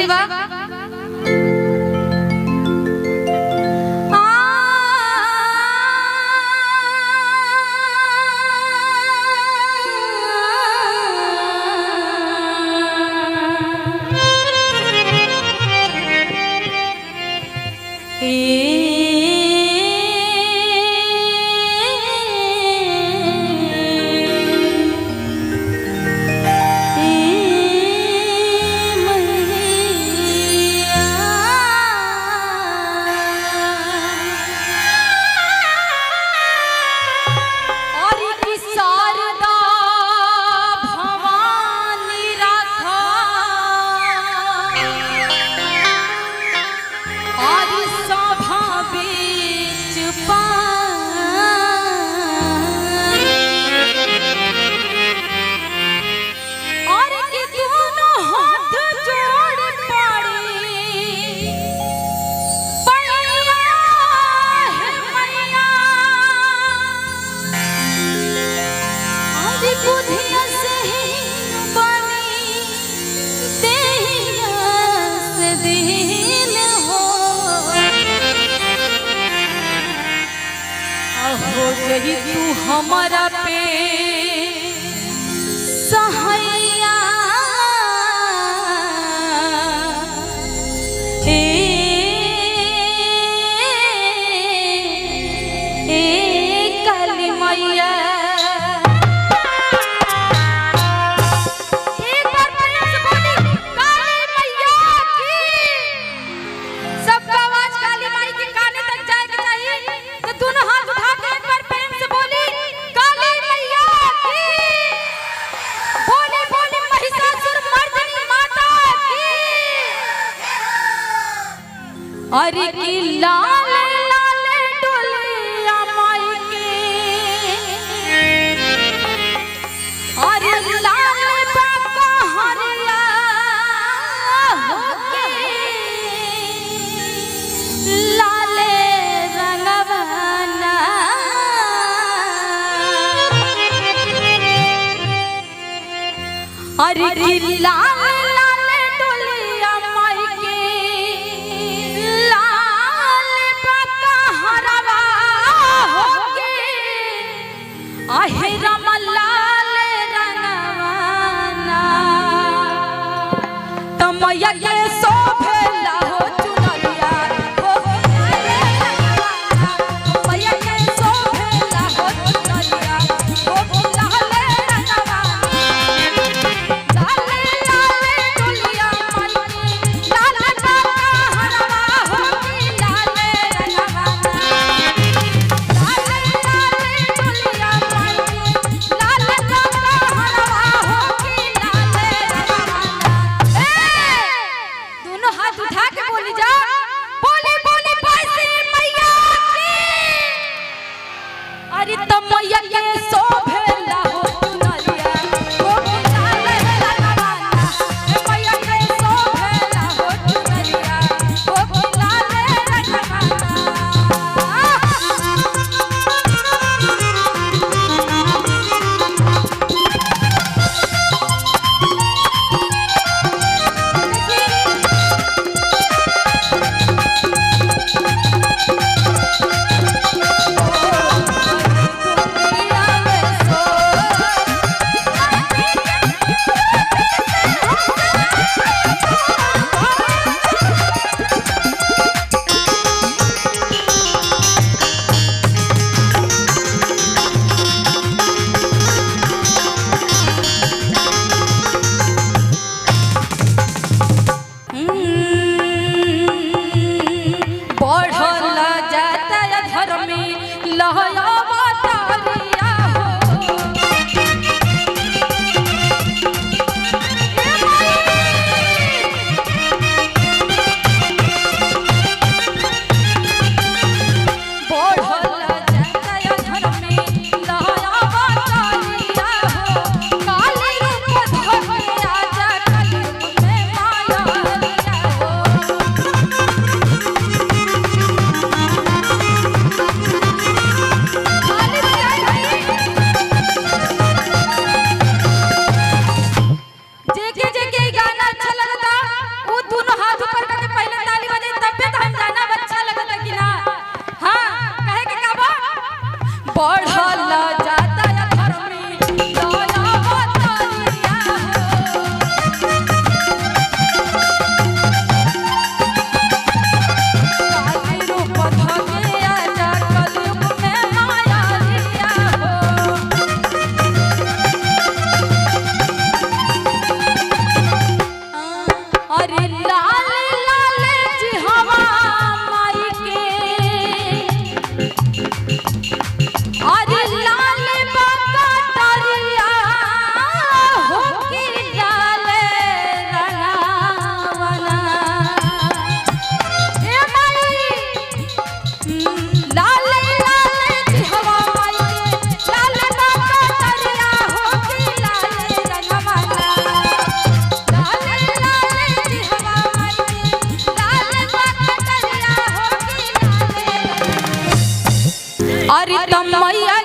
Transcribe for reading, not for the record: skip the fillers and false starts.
बा यही तू हमारा पे सहैया काली मैया अरे की लाल लाल डोलिया माई के अरे लाल बाका हरिया होके लाल रंगवाना अरे की लाल आहे रमलाल रंगवाना तमया के शोभेला हो चुनरिया हो तमया के शोभेला हो चुनरिया हो लाल रंगवाना लाल लाल डोलिया माई लाल बाका हरवा हो लाल रंगवाना अरे लाल लाल जी हवा माई के अरे लाल बाका तरिया हो की लाल रंगावना ए माई लाल लाल जी हवा माई के लाल बाका तरिया हो की लाल रंगावना लाल लाल जी हवा माई के लाल बाका तरिया हो की लाल अरे तमैया